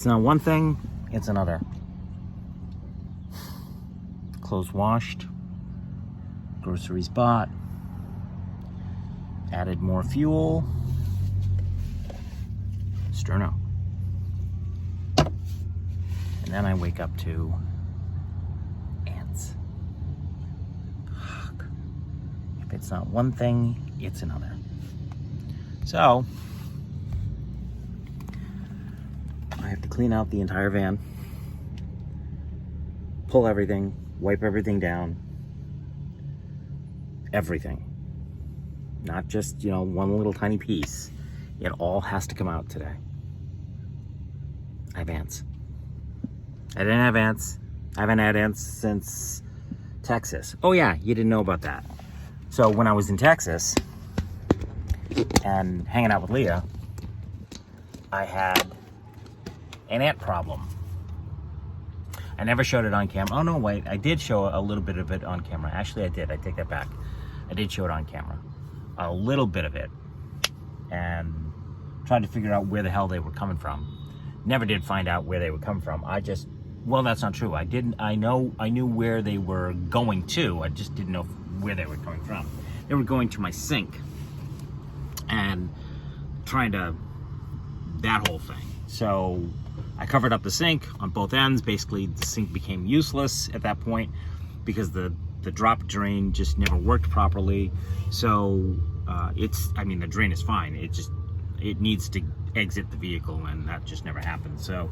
it's not one thing, it's another. Clothes washed, groceries bought, added more fuel, sterno. And then I wake up to ants. Fuck. If it's not one thing, it's another. So, I have to clean out the entire van, pull everything, wipe everything down, everything. Not just, one little tiny piece. It all has to come out today. I have ants. I didn't have ants. I haven't had ants since Texas. Oh yeah, you didn't know about that. So when I was in Texas and hanging out with Leah, I had an ant problem. I never showed it on camera. Oh no, wait, I did show a little bit of it on camera. Actually, I did. I take that back. I did show it on camera. A little bit of it. And tried to figure out where the hell they were coming from. Never did find out where they would come from. Well, that's not true. I knew where they were going to. I just didn't know where they were coming from. They were going to my sink and that whole thing. So I covered up the sink on both ends. Basically, the sink became useless at that point because the drop drain just never worked properly. So the drain is fine. It needs to exit the vehicle, and that just never happened. So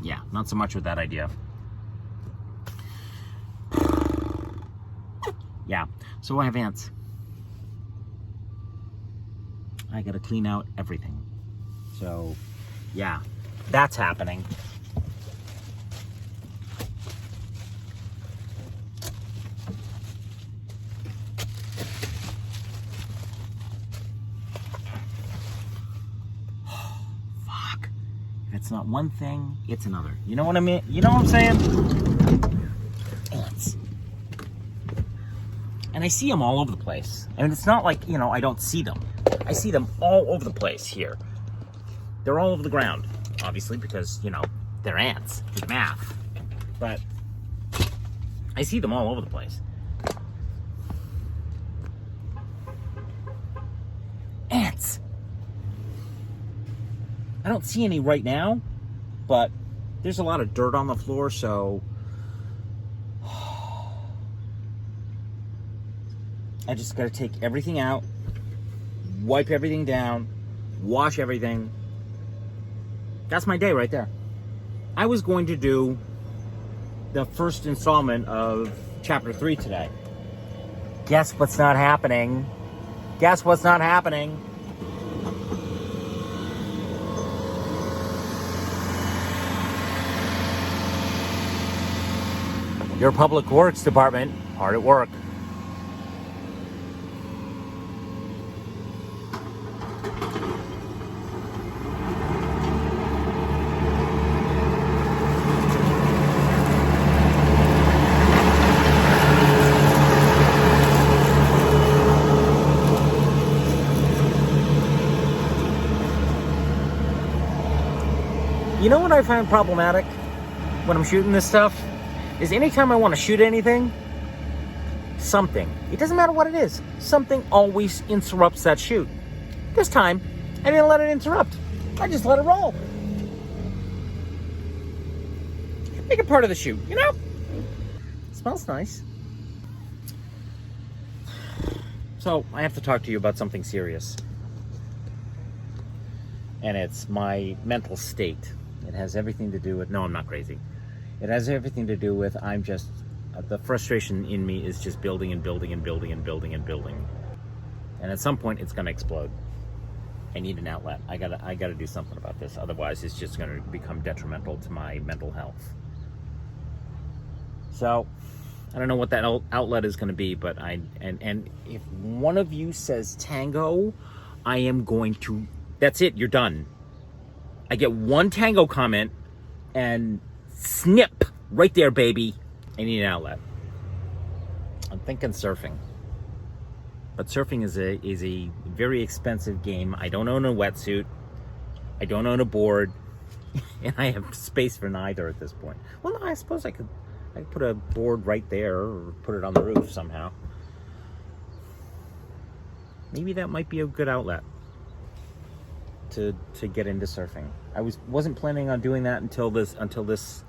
yeah, not so much with that idea. Yeah, so I have ants. I gotta clean out everything. So yeah, that's happening. It's not one thing, it's another. You know what I mean? You know what I'm saying? Ants. And I see them all over the place. I mean, it's not like, I don't see them. I see them all over the place here. They're all over the ground, obviously, because, they're ants. It's math. But I see them all over the place. Ants. I don't see any right now, but there's a lot of dirt on the floor, so I just got to take everything out, wipe everything down, wash everything. That's my day right there. I was going to do the first installment of Chapter 3 today. Guess what's not happening? Guess what's not happening? Your Public Works Department, hard at work. You know what I find problematic when I'm shooting this stuff? Is anytime I want to shoot anything, it doesn't matter what it is, something always interrupts that shoot. This time, I didn't let it interrupt. I just let it roll. Make it part of the shoot, It smells nice. So, I have to talk to you about something serious. And it's my mental state. It has everything to do with, no, I'm not crazy. It has everything to do with, the frustration in me is just building and building and building and building and building. And at some point, it's going to explode. I need an outlet. I gotta do something about this. Otherwise, it's just going to become detrimental to my mental health. So, I don't know what that outlet is going to be, but and if one of you says tango, I am going to, that's it, you're done. I get one tango comment, and snip, right there, baby. I need an outlet. I'm thinking surfing. But surfing is a very expensive game. I don't own a wetsuit. I don't own a board. And I have space for neither at this point. Well, no, I suppose I could put a board right there or put it on the roof somehow. Maybe that might be a good outlet to get into surfing. I wasn't planning on doing that until this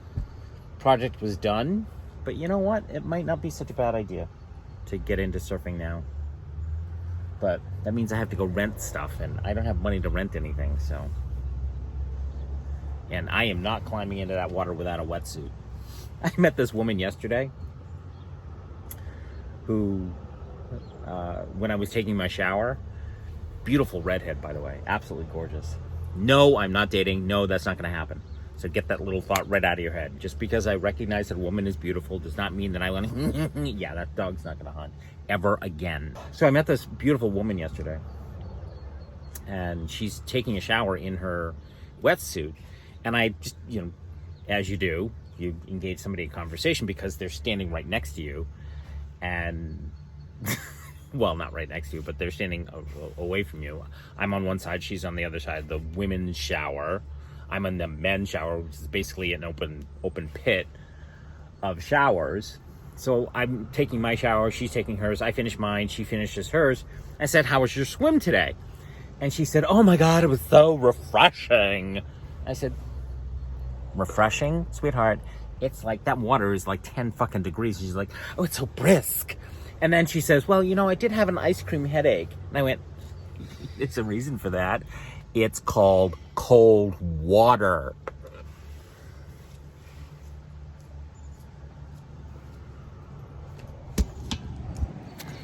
project was done, but you know what? It might not be such a bad idea to get into surfing now. But that means I have to go rent stuff, and I don't have money to rent anything, so. And I am not climbing into that water without a wetsuit. I met this woman yesterday who, when I was taking my shower, beautiful redhead, by the way, absolutely gorgeous. No, I'm not dating. No, that's not going to happen. So get that little thought right out of your head. Just because I recognize that a woman is beautiful does not mean that I want to, yeah, that dog's not going to hunt ever again. So I met this beautiful woman yesterday, and she's taking a shower in her wetsuit. And I just, as you do, you engage somebody in conversation because they're standing right next to you. And, well, not right next to you, but they're standing away from you. I'm on one side, she's on the other side, the women's shower. I'm in the men's shower, which is basically an open pit of showers. So I'm taking my shower, she's taking hers. I finish mine, she finishes hers. I said, "How was your swim today?" And she said, "Oh my God, it was so refreshing." I said, "Refreshing, sweetheart? It's like that water is like 10 fucking degrees." She's like, "Oh, it's so brisk." And then she says, "Well, I did have an ice cream headache." And I went, "It's a reason for that. It's called cold water."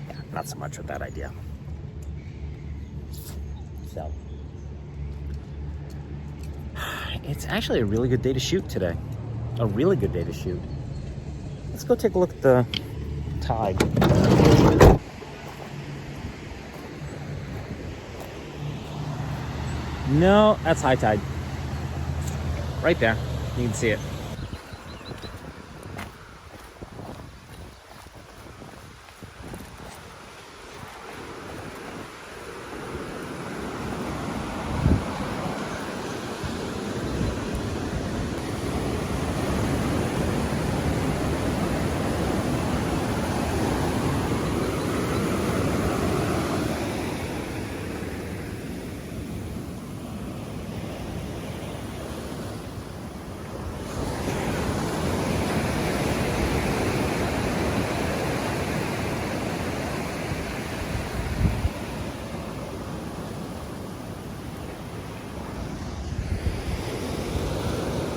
Yeah, not so much with that idea. So, it's actually a really good day to shoot today. A really good day to shoot. Let's go take a look at the tide. No, that's high tide. Right there. You can see it.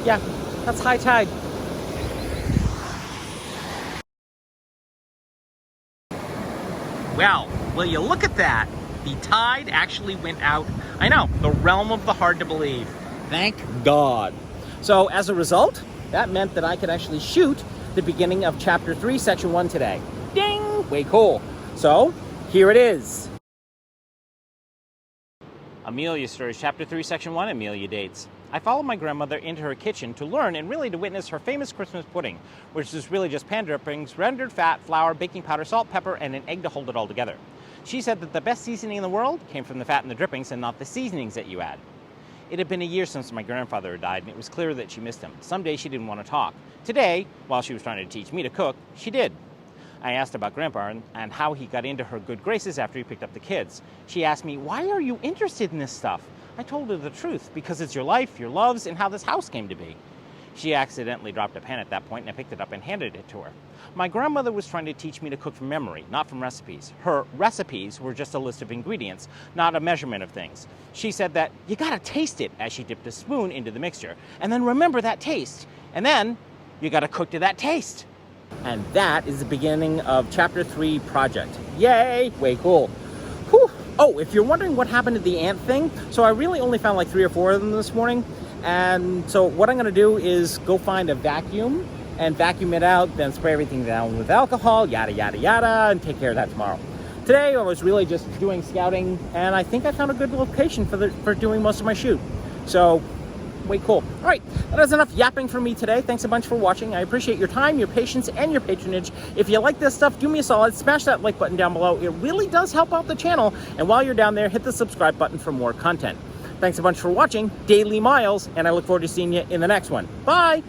Yeah, that's high tide. Well, will you look at that? The tide actually went out. I know, the realm of the hard to believe. Thank God. So as a result, that meant that I could actually shoot the beginning of Chapter 3, Section 1 today. Ding! Way cool. So, here it is. Amelia Stories, Chapter 3, Section 1, Amelia Dates. I followed my grandmother into her kitchen to learn and really to witness her famous Christmas pudding, which is really just pan drippings, rendered fat, flour, baking powder, salt, pepper, and an egg to hold it all together. She said that the best seasoning in the world came from the fat and the drippings and not the seasonings that you add. It had been a year since my grandfather had died, and it was clear that she missed him. Some days she didn't want to talk. Today, while she was trying to teach me to cook, she did. I asked about Grandpa and how he got into her good graces after he picked up the kids. She asked me, "Why are you interested in this stuff?" I told her the truth, because it's your life, your loves, and how this house came to be. She accidentally dropped a pen at that point, and I picked it up and handed it to her. My grandmother was trying to teach me to cook from memory, not from recipes. Her recipes were just a list of ingredients, not a measurement of things. She said that you gotta taste it as she dipped a spoon into the mixture, and then remember that taste, and then you gotta cook to that taste. And that is the beginning of Chapter 3 project. Yay! Way cool. Whew. Oh, if you're wondering what happened to the ant thing, so I really only found like 3 or 4 of them this morning. And so what I'm gonna do is go find a vacuum and vacuum it out, then spray everything down with alcohol, yada, yada, yada, and take care of that tomorrow. Today, I was really just doing scouting, and I think I found a good location for doing most of my shoot. So, way cool. All right, that is enough yapping for me today. Thanks a bunch for watching. I appreciate your time, your patience, and your patronage. If you like this stuff, do me a solid, smash that like button down below. It really does help out the channel. And while you're down there, hit the subscribe button for more content. Thanks a bunch for watching Daily Miles, and I look forward to seeing you in the next one. Bye!